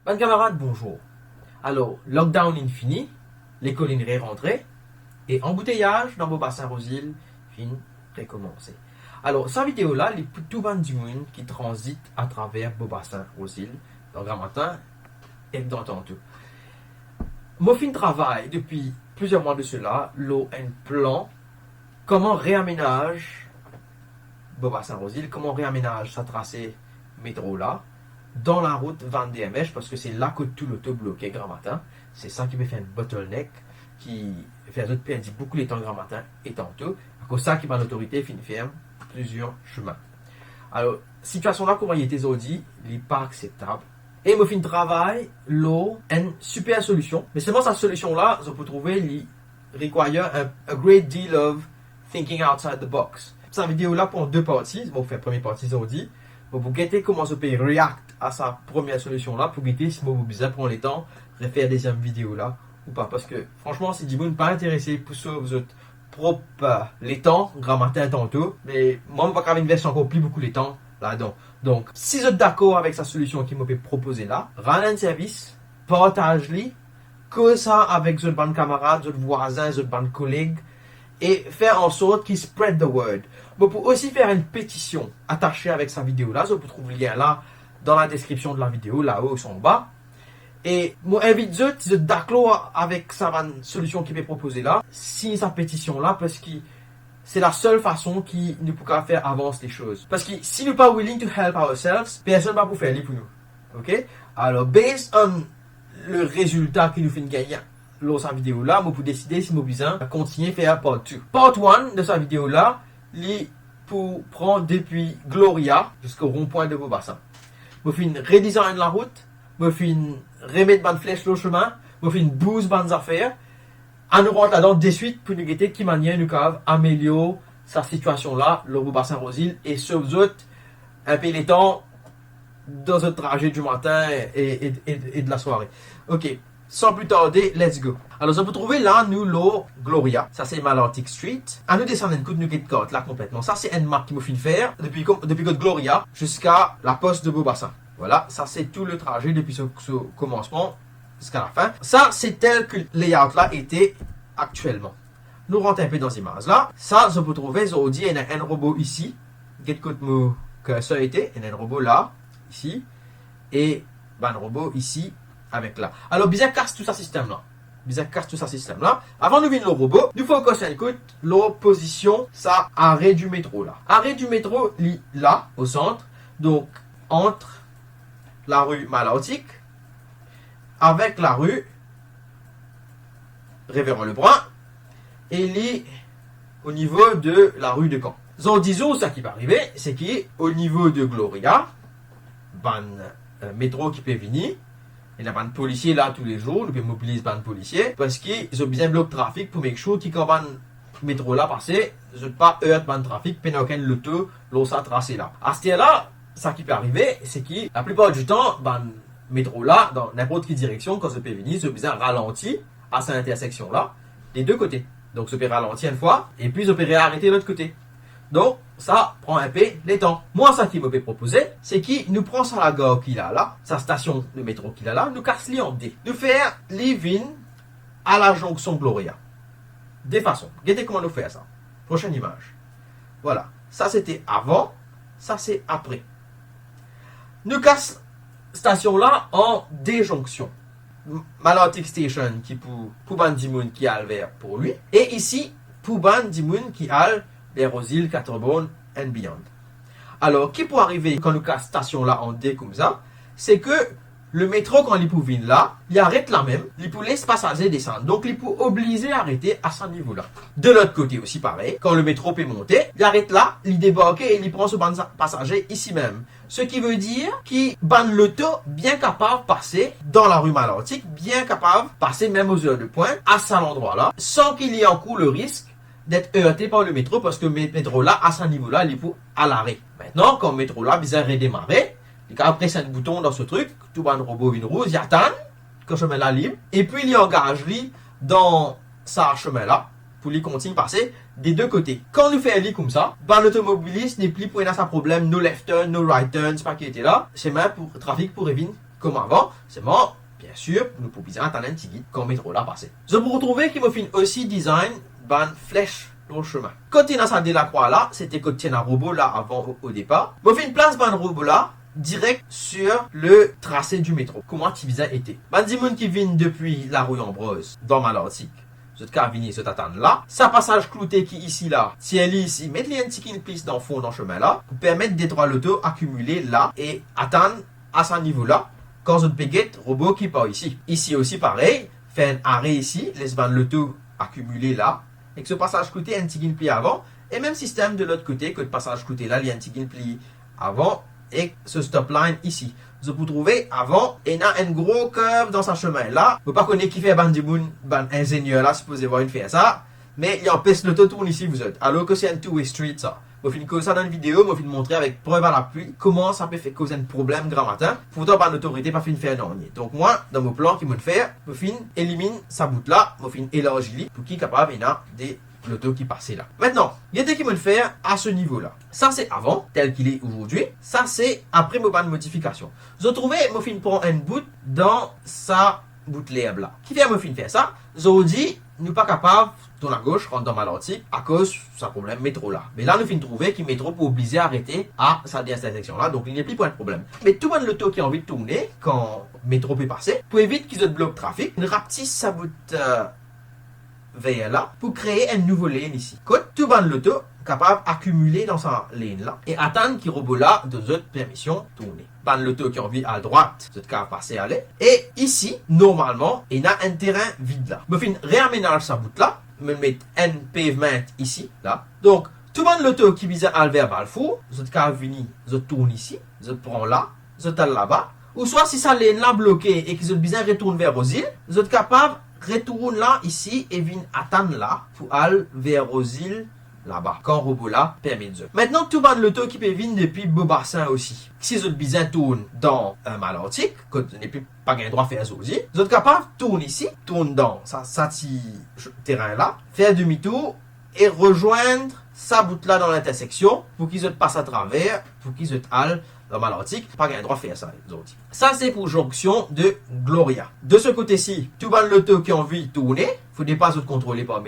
Bonne camarade, bonjour. Alors, lockdown infini, l'école est rentrée, et embouteillage dans vos bassins Rosil fin recommencer. Alors, cette vidéo-là, les tout ban du monde qui transite à travers vos bassins Rosil, dans le grand matin et dans tantôt. Mon fin travail depuis plusieurs mois de cela, l'eau un plan, comment réaménage vos bassins Rosil, comment réaménage sa tracé métro là, dans la route Van DMH, parce que c'est là que tout l'auto bloqué grand matin. C'est ça qui me fait un bottleneck, qui fait un autre perdre beaucoup les temps grand matin et tantôt. À cause de ça qui par l'autorité fin ferme plusieurs chemins. Alors, situation là, comment il était dit, il n'est pas acceptable. Et mon fin de travail, l'eau, une super solution. Mais seulement cette solution là, je peux trouver, il require a great deal of thinking outside the box. Cette vidéo là pour deux parties. Bon, on fait la première partie aujourd'hui. Bon, vous guettez comment je peux react à sa première solution là pour guetter si vous besoin prendre les temps de faire deuxième vidéo là ou pas, parce que franchement si vous n'êtes pas intéressé pour ça vous êtes propre les temps grand matin tantôt, mais moi je vais quand même investir encore plus beaucoup les temps là-dedans. Donc si vous êtes d'accord avec sa solution qui m'a proposé là, rendre un service, partage-les, que ça avec votre bande camarades, votre voisins, votre bande collègues, et faire en sorte qu'il spread the word. Vous pouvez aussi faire une pétition attachée avec sa vidéo là, vous trouvez le lien là dans la description de la vidéo, là-haut en bas. Et moi invite vous, si vous êtes d'accord avec sa solution qui m'est proposée là, signez sa pétition là, parce que c'est la seule façon qui nous pourra faire avancer les choses. Parce que si nous ne sommes pas willing to help ourselves, personne ne va pour faire pour nous. Ok? Alors, based on le résultat qui nous fait gagner dans sa vidéo là, vous pouvez décider si vous besoin de continuer à faire part 2. Part 1 de sa vidéo là, pour prendre depuis Gloria jusqu'au rond-point de vos bassins. Vous faites une redesign de la route, vous faites une remettre une flèche le chemin, vous faites une boost bonnes affaires. On nous rentre là-dedans de suite pour nous guetter qui manière nous cave améliorer sa situation là, le bassin Rosil, et sur vous autres, un peu les temps dans votre trajet du matin et de la soirée. Ok. Sans plus tarder, let's go. Alors, vous trouvez là, nous, l'eau Gloria. Ça, c'est Malartic Street. À nous descendre une coup de nous de côte, là, complètement. Ça, c'est une marque qui m'a fait faire depuis côte Gloria jusqu'à la poste de Beaubassin. Voilà, ça, c'est tout le trajet depuis ce commencement jusqu'à la fin. Ça, c'est tel que le layout là était actuellement. Nous rentrons un peu dans l'image là. Ça, je peux trouver, je vous dis, il y a un robot ici. Get côte que ça a été. Il y a un robot là, ici. Et un robot ici. Avec là. Alors, bizarre casse tout ce système là. Bizarre casse tout ce système là. Avant de venir le robot, il faut qu'on écoute l'opposition, ça, arrêt du métro là. Arrêt du métro, là, au centre. Donc, entre la rue Malartic avec la rue Révérend Lebrun et li au niveau de la rue de Caen. Donc, disons, ça qui va arriver, c'est qu'au niveau de Gloria, métro qui peut venir. Il y a un policier là tous les jours, nous pouvons mobiliser un policier parce qu'ils ont besoin de bloc trafic pour make sure qu'ils quand le métro là passer, ils ne pas heurter le trafic, pendant aucun l'auto, l'eau ça tracé là. À ce là, ça qui peut arriver, c'est que la plupart du temps, métro là, dans n'importe quelle direction, quand ça peut venir, ils ont besoin de ralentir à cette intersection là, des deux côtés. Donc ça peut ralentir une fois, et puis ça peut réarrêter de l'autre côté. Donc, ça prend un peu les temps. Moi, ça qui me peut proposer, c'est qu'il nous prend sur la gare qu'il a là, sa station de métro qu'il a là, nous casse les en D. Nous faire living à la jonction Gloria. Des façons. Regardez comment nous faire ça. Prochaine image. Voilà. Ça, c'était avant. Ça, c'est après. Nous casse station là en déjonction. Malartic Station qui pour Bandimoun qui a le vert pour lui. Et ici, pour Bandimoun qui a les Rosil, Caterbonne and beyond. Alors, qui peut arriver quand nous casse station là en D comme ça, c'est que le métro, quand il peut venir là, il arrête là même, il peut laisser passager descendre. Donc, il peut obliger à arrêter à ce niveau-là. De l'autre côté aussi, pareil, quand le métro peut monter, il arrête là, il débarque et il prend ce banc passager ici même. Ce qui veut dire qu'il banne l'auto bien capable de passer dans la rue Malartic, bien capable de passer même aux heures de pointe à cet endroit-là, sans qu'il y ait en cours le risque d'être heurté par le métro, parce que le métro là, à ce niveau-là, il est pour à l'arrêt. Maintenant, quand le métro là, bizarre redémarrer, il a pressé un bouton dans ce truc, tout le robot vient rouge, il attend, que chemin là libre, et puis il engage lui dans sa chemin là, pour lui continuer à passer des deux côtés. Quand on fait un lit comme ça, l'automobiliste n'est plus pour un problème, no left turn, no right turn, c'est pas qui était là, chemin pour trafic pour Evin comme avant, seulement, bien sûr, nous pouvons bien attendre un petit guide quand le métro là passé. Je peux retrouver qu'il me fait aussi design ban flèche dans le chemin. Quand il a ça la croix là, c'était quand il y a un robot là avant au départ. Me fait une place ban robot là, direct sur le tracé du métro. Comment tu visa été? Ban Dimon qui vient depuis la rue Ambrose, dans Malartic. Ce cas vini se t'attendre là. Sa passage clouté qui ici là. Si elle est ici, mettez un petit piste dans le fond dans le chemin là. Pour permettre des droits l'auto accumuler là et attendre à ce niveau là. Quand vous péguette, robot qui part ici. Ici aussi pareil. Fait un arrêt ici. Laisse ban l'auto accumuler là. Et que ce passage clouté un petit pli avant. Et même système de l'autre côté que le passage clouté là, il y a un petit pli avant. Et ce stop line ici. Vous pouvez trouver avant, il y a un gros curve dans ce chemin là. Vous ne pouvez pas connaître qui fait Bandimoun, ban ingénieur là, supposé voir une faire ça. Mais il empêche l'auto tourne ici, vous êtes. Alors que c'est un two-way street ça. Je vais faire ça dans une vidéo, je vais montrer avec preuve à l'appui comment ça peut faire causer un problème grand matin. Pourtant, par l'autorité, pas fin faire non. Donc moi, dans mon plan qui me fait, je fin élimine sa bout là, je fin élargir pour qui capable, il y a des l'auto qui passait là. Maintenant, il y a des qui me le faire à ce niveau-là. Ça, c'est avant, tel qu'il est aujourd'hui. Ça, c'est après ma bonne modification. Je trouvais, mon fin prend un bout dans sa bout lèvre là. Qui fait mon fin faire ça? Je dis, nous pas capable, tourner à gauche, rentre dans ma lentille, à cause de ce problème métro là. Mais là, nous fin trouver qu'il métro pour obliger à arrêter à sa intersection là. Donc, il n'y a plus pour un problème. Mais tout le monde l'auto qui a envie de tourner, quand métro peut passer, pour éviter qu'ils se bloquent trafic, nous rapetisse sa bout vers là pour créer un nouveau lane ici. Quand tout le l'auto capable d'accumuler dans sa lane là et attendre qu'il robot là de autres permissions tourner. Ban l'auto qui a envie à droite, cette cave passer aller. Et ici, normalement, il y a un terrain vide là. Je fais réaménage sa bout là, me mettre un pavement ici, là. Donc, tout le monde l'auto qui vise à vers Balfour, cette cave vini, je tourne ici, je prends là, je taille là-bas. Ou soit si ça lane là bloqué et qu'ils ont besoin de retourner vers aux îles, vous êtes capable retourne là, ici, et vient attendre là, pour aller vers aux îles, là-bas. Quand le robot là, permet de. Maintenant, tout le monde l'auto qui peut venir depuis Beaubassin aussi. Si vous êtes besoin tourne dans un Malartic, quand vous n'avez plus pas gain droit à faire aussi, vous êtes capable de tourner ici, tourne dans ça petit terrain là, faire demi-tour, et rejoindre sa bout là dans l'intersection, pour qu'ils se passent à travers, pour qu'ils se allent dans Malartic, pas gain droit à faire ça, les autres. Ça, c'est pour jonction de Gloria. De ce côté-ci, tout le monde l'auto qui a envie de tourner, faut pas se contrôler par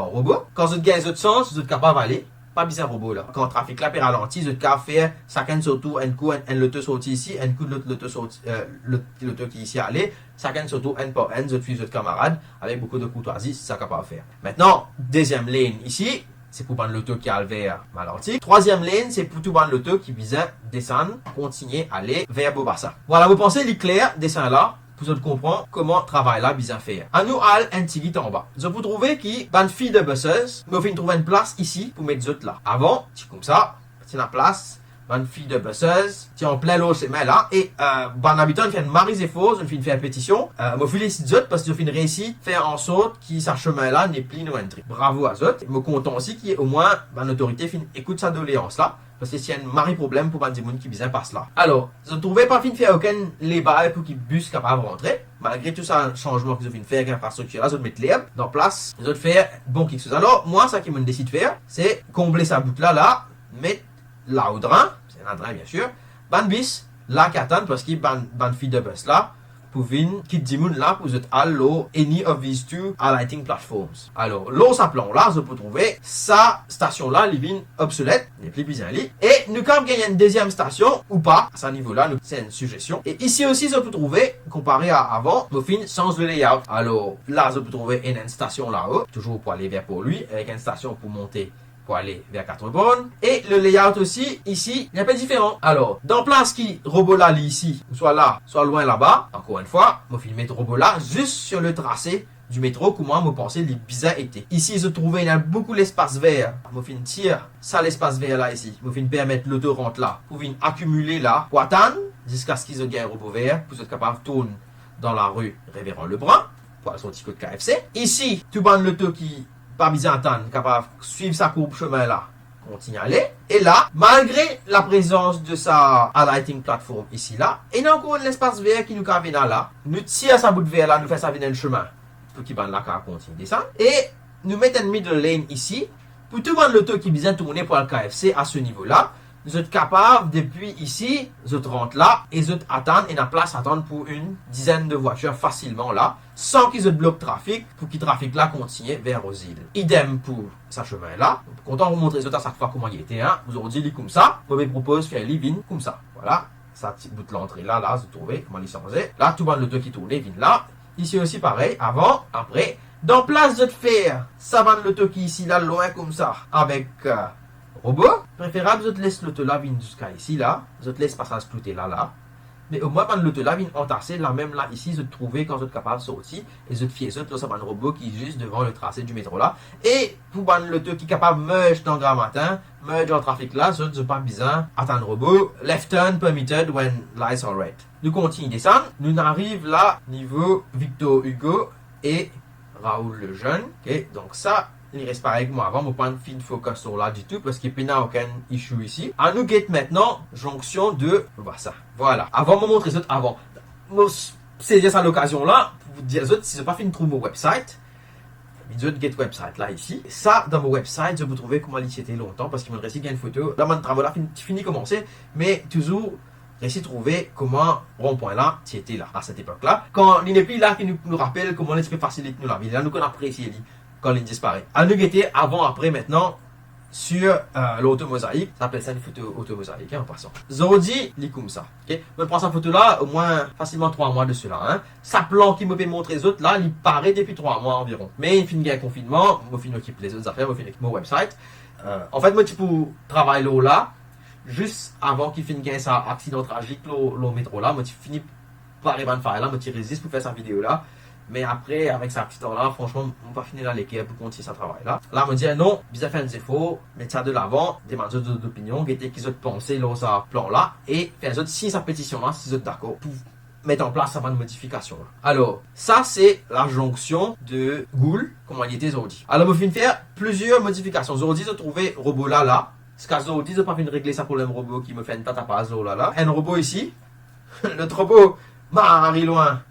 robot. Quand vous avez un autre sens, vous êtes capable d'aller. Pas bizarre robot là. Quand le trafic là peut ralentir, vous êtes capable de faire chacun surtout un coup, un l'auto sorti ici, un coup de l'auto sorti, l'auto qui est ici aller, chacun surtout un par un, vous êtes votre camarade, avec beaucoup de courtoisie, c'est ça capable de faire. Maintenant, deuxième lane ici, c'est pour prendre l'auto qui a vers Malartic. Troisième lane, c'est pour tout prendre l'auto qui vise à descendre, continuer, aller vers Beaubassin. Voilà, vous pensez l'éclair, descend là, pour vous comprendre comment travail là bien faire. À nous, un petit guide en bas. Je peux trouver qui, ban fille de buses, me fait trouver une place ici pour mettre autres là. Avant, c'est comme ça, c'est la place. Ban fille de buses, c'est en plein lot, c'est là. Et, ban habitant, fait une marise et fausse, une faire une pétition. Me félicite autres parce que je fais une réussite, faire en sorte que ce chemin là n'est plus no entry. Bravo à autres. Me content aussi qu'il y ait au moins, ban autorité, écoute sa doléance là. Parce que s'il y a un mari problème pour des gens qui bien passe là. Alors, je ne trouvais pas fin de faire aucun les balles pour qu'ils bus capable de rentrer. Malgré tout ça, changement qu'ils ont fait de faire avec l'infrastructure là, ils ont mettre l'herbe dans place, ils ont faire bon quelque chose. Alors, moi, ça qui me décide de faire, c'est combler sa bout là, mettre là au drain, c'est un drain bien sûr, ban bis, là qui attend parce qu'il ban fille de bus là, pour venir quitter Dimoun là pour être à l'eau any of these two highlighting platforms. Alors, l'eau s'appelant là, je peux trouver sa station là, il vient obsolète, n'est plus bien li. Et nous quand il y a une deuxième station ou pas, à ce niveau là, c'est une suggestion. Et ici aussi, je peux trouver, comparé à avant, au fin, change le layout. Alors, là, je peux trouver une station là-haut, toujours pour aller vers pour lui, avec une station pour monter pour aller vers 4 bornes. Et le layout aussi, ici, il n'y a pas de différent. Alors, dans place qui, robot là, ici, soit là, soit loin là-bas, encore une fois, je vais mettre robot là, juste sur le tracé du métro, comment je pensais les bizarres étaient. Ici, je trouvais, il y a beaucoup l'espace vert. Je vais tirer ça, l'espace vert là, ici. Je vais permettre l'auto rentre là, pour venir accumuler là, pour attendre, jusqu'à ce qu'ils aient un robot vert, pour être capable de tourner dans la rue Révérend Lebrun, pour aller son petit coup de KFC. Ici, tu bandes l'auto qui pas besoin d'attendre, capable de suivre sa courbe chemin là, continue à aller. Et là, malgré la présence de sa highlighting platform ici là, il y a encore un espace vert qui nous vient là. Nous tirons sa bout de vert là, nous faisons ça venir le chemin pour qu'il là, continue à descendre. Et nous mettons une middle lane ici, pour tout le monde l'auto qui besoin de tourner pour le KFC à ce niveau là. vous êtes capable, depuis ici, vous êtes rentre là, et vous êtes attendre, et la place attendre pour une dizaine de voitures facilement là, sans qu'ils bloquent trafic, pour que le trafic là continue vers aux îles. Idem pour ce chemin là. Content de vous montrer à chaque fois comment il était, hein. Aujourd'hui, il est comme ça. Je vous propose de faire les vignes comme ça. Voilà. Ça, petit bout de l'entrée là, vous trouvez comment il s'en là, tout le monde le deux qui tourne, vient là. Ici aussi pareil, avant, après. Dans place de faire, ça va le qui ici là, loin comme ça, avec robot. Préférable, je te laisse l'auto là, vient jusqu'à ici là. Je te laisse passage clouté là, là. Mais au moins, quand l'auto là vient entasser, là même là, ici, je te trouver quand je suis capable de sortir. Et je te fie ça, là, ça va un robot qui est juste devant le tracé du métro là. Et pour l'auto qui est capable de merge dans le grand matin, merge dans le trafic là, je n'ai pas besoin d'attendre le robot. Left turn permitted when lights are red. Nous continuons descendre. Nous arrivons là, niveau Victor Hugo et Raoul le Jeune. Ok, donc ça, il reste pareil que moi avant. Je ne pas de focus sur là du tout parce qu'il n'y a aucun issue ici. À nous get maintenant, jonction de. Voilà ça. Voilà. Avant de me montrer ça avant. C'est juste à l'occasion là pour vous dire si je n'ai pas fait une trouve mon website. Je get website là ici. Ça, dans mon website, je vous trouver comment il était longtemps parce qu'il me reste une photo. Là, mon travail là fini commencer, mais toujours. Réussi de trouver comment rond-point là, tu étais là, à cette époque-là. Quand il n'est plus là, qui nous rappelle comment l'esprit facilite nous la vie. Là, nous qu'on apprécie quand il disparaît. À nous guetter avant, après, maintenant, sur l'automosaïque. Ça s'appelle ça une photo automosaïque, hein, en passant. Zordi, il est comme ça. Okay? Je prends cette photo-là, au moins facilement 3 mois de cela. Hein. Sa plan qui me fait montrer les autres, là, il paraît depuis 3 mois environ. Mais il finit un confinement, je finis occuper les autres affaires, je finis mon website. En fait, moi, tu peux travailler là. Juste avant qu'il finisse un accident tragique, le métro là, moi je finis par arriver à faire là, moi je résiste pour faire sa vidéo là. Mais après, avec cet accident là, franchement, on va finir dans l'équipe pour continuer ce travail là. Là, on me dit non, bizarre faire des faux, mettre ça de l'avant, demander d'autres opinions, guetter qu'ils ont pensé là, ça plan là, et faire d'autres si sa pétition là, si vous êtes d'accord, pour mettre en place avant une modification là. Alors, ça c'est la jonction de Goul, comment il était aujourd'hui. Alors, on va faire plusieurs modifications. Aujourd'hui, je trouvais robot là. Ce cas aujourd'hui, je n'ai pas fait régler ça pour le robot qui me fait une tatapaz là. Un robot ici. L'autre robot m'arrive loin.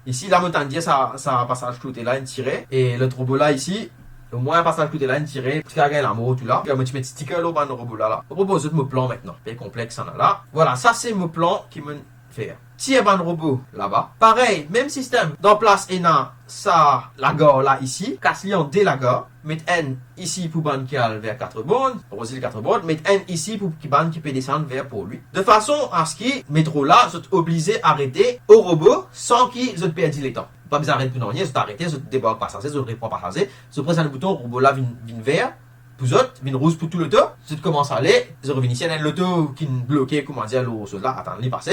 Ici, la montagne, ça passage clouté là, une tirée. Et l'autre robot là, ici, au moins un passage clouté là, une tirée. Parce qu'il y a l'amour tout là. Puis, je mets un sticker là, le robot là. Le robot, c'est mon plan maintenant. C'est complexe, ça là. Voilà, ça c'est mon plan qui me fait. Si il y a un robot là-bas, pareil, même système. Dans place, ENA, ça, la gare là, ici. Casse-lion dès la gare. Mettre N ici pour ban qui a vers 4 bornes, Rosil 4 bornes, mettre N ici pour qui ban qui peut descendre vers pour lui. De façon à ce que métro là, vous êtes obligé d'arrêter au robot sans qu'ils aient perdu le temps. Pas besoin d'arrêter pour rien, vous arrêtez, vous débarquez passager, vous répondez passager, vous pressez le bouton, le robot là vient vert, vous autres, vient rouge pour tout le temps, vous commencez à aller, vous revenez ici, il y a l'auto qui est bloqué, comment dire, l'autre là, attendez, il passe,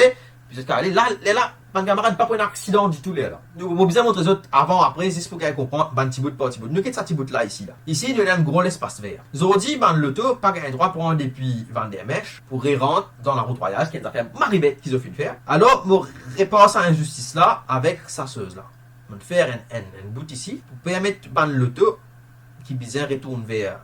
puis vous allez là, mon camarade pas pour un accident du tout là. Nous avons besoin de montrer les autres avant, après, c'est pour qu'elle comprenne, ban petit bout par petit bout. Nous quittons ce petit bout là ici là. Ici, nous avons un gros espace vert. Aujourd'hui, ban l'auto, pas un droit pour en depuis vendre des mèches, pour rentrer dans la route royale, ce qui est une affaire maribette qu'ils ont fait faire. Alors, nous réparer à l'injustice là, avec sa seuse là. On va faire un bout ici, pour permettre ban l'auto, qui bizarre retourne vers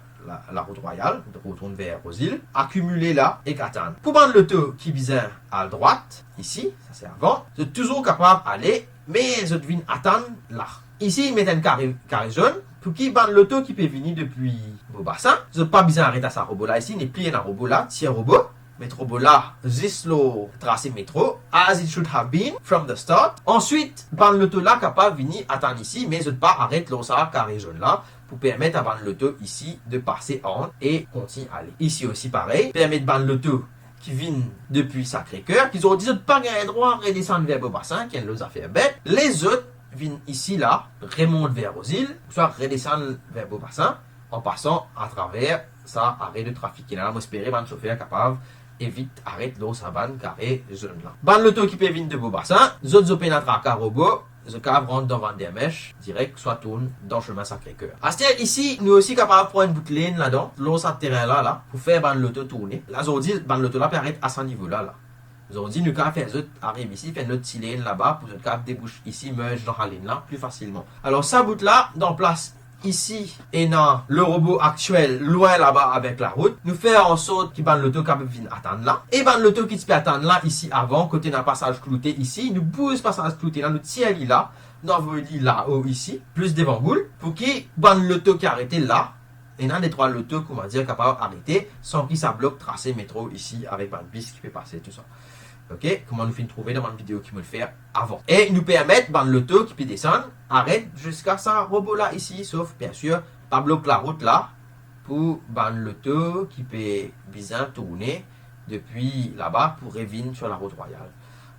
la route royale, retourne vers aux îles, accumuler là et attendre. Pour prendre le taux qui vient à droite, ici, ça c'est avant, vous êtes toujours capable d'aller, mais vous devez attendre là. Ici, ils mettent un carré jaune, pour qui prendre le taux qui peut venir depuis vos bassins. Vous n'avez pas besoin d'arrêter à sa robot là ici, n'est plié un robot là, tiens robot. Mettre robot là, juste le tracé métro, as it should have been from the start. Ensuite, prendre le taux là capable de venir attendre ici, mais vous n'avez pas arrêter le carré jaune là, pour permettre à ban l'auto ici de passer en et continuer à aller. Ici aussi pareil, permettre ban l'auto qui vient depuis Sacré-Cœur, qu'ils ont dit pas gagner droit à redescendre vers Beaubassin, qui est une affaire bête. Les autres viennent ici là, remontent vers aux îles, soit redescendent vers Beaubassin, en passant à travers ça arrêt de trafic. Et là, on espère ban chauffeur capable évite arrête l'eau sa ban carré jaune là. Ban l'auto qui peut venir de Beaubassin, les autres pénètrent à Carobo. The cave rentre dans Vendémèche, direct, soit tourne dans le chemin Sacré-Cœur. C'est-à-dire ici, nous aussi capables de prendre une boucle là-dedans, l'autre terrain là, pour faire l'auto tourner. Là, aujourd'hui, l'auto là peut arrêter à ce niveau-là, là. Aujourd'hui, nous capables faire arrive ici, faire notre petit lane là-bas, pour notre cap débouche ici, merge dans la ligne là, plus facilement. Alors, ça bout là, dans place ici, et dans le robot actuel, loin là-bas avec la route, nous faire en sorte qu'il ban l'auto capable de attendre là. Et ban l'auto qui peut attendre là, ici avant, côté d'un passage clouté ici, nous pousse passage clouté là, nous tire là, nous envoie là-haut ici, plus devant boule, pour qu'il ban l'auto qui arrêté là, il y en a des trois lotos qu'on va dire capable d'arrêter sans que ça bloque tracé métro ici avec une piste qui peut passer tout ça. Ok, comment nous finissons trouver dans une vidéo qui me le fait avant. Et nous permettent dans l'auto qui peut descendre, arrête jusqu'à ça robot là ici, sauf bien sûr, pas bloquer la route là pour l'auto qui peut bien tourner depuis là-bas pour revenir sur la route royale.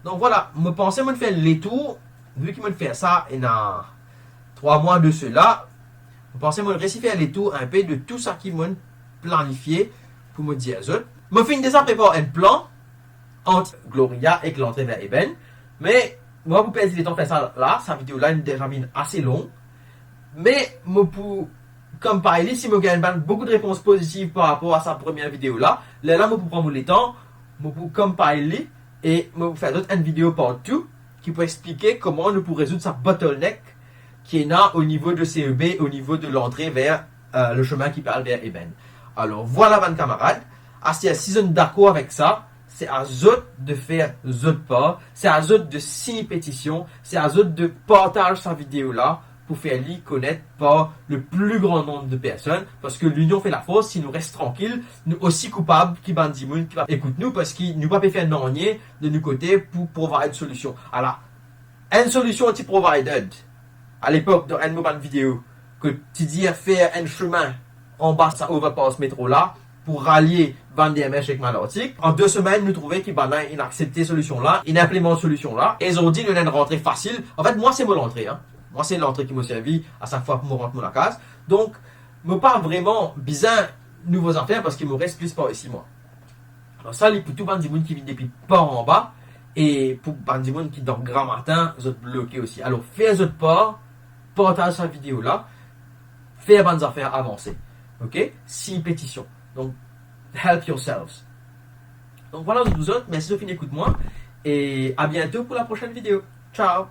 Donc voilà, je pensais me faire les tours, vu qu'il me fait ça, il y a 3 mois de cela, je pensais me réciter les tours un peu de tout ça qui m'a planifié pour me dire ça. Je finis déjà préparer un plan entre Gloria et l'entrée vers Eben, mais moi pour perdre le temps de faire ça là, sa vidéo là est déjà assez longue, mais pour comme par exemple, si je gagne beaucoup de réponses positives par rapport à sa première vidéo là, là je peux prendre le temps, je peux comme par exemple, et je faire d'autres une vidéo partout qui peut expliquer comment nous pouvons résoudre sa bottleneck qui est là au niveau de CEB, au niveau de l'entrée vers le chemin qui parle vers Eben. Alors voilà mes camarades, si vous êtes d'accord avec ça, c'est à eux de faire eux pas, c'est à eux de signer pétition, c'est à eux de partager sa vidéo là pour faire lui connaître par le plus grand nombre de personnes, parce que l'union fait la force. Si nous restons tranquilles, nous aussi coupables qui bandiment, qui va écouter nous, parce qu'ils nous pas faire non rien de nos côtés pour provide une solution. Alors, une solution anti provided à l'époque dans une vidéo que tu dis à faire un chemin en bas ça overpass métro là pour rallier Van DMH avec Malartic. En 2 semaines, nous trouvons qu'ils ont accepté solution là, ils implémentent solution là, et ils ont dit nous avons une rentrée facile. En fait, moi c'est mon entrée, hein. Moi, c'est l'entrée qui m'a servi à chaque fois pour me rentrer dans la case. Donc, je ne pas vraiment bizarre nouveaux affaires parce qu'il me reste plus par ici, moi. Alors, ça, pour tout Bandimoun qui vit depuis pas en bas et pour Bandimoun qui dort grand matin, vous êtes bloqué aussi. Alors, faites votre part, partagez cette vidéo là, faites bonnes affaires avancer. Ok? 6 pétitions. Donc, help yourselves. Donc, voilà, vous autres. Merci Sophie, écoute-moi. Et à bientôt pour la prochaine vidéo. Ciao!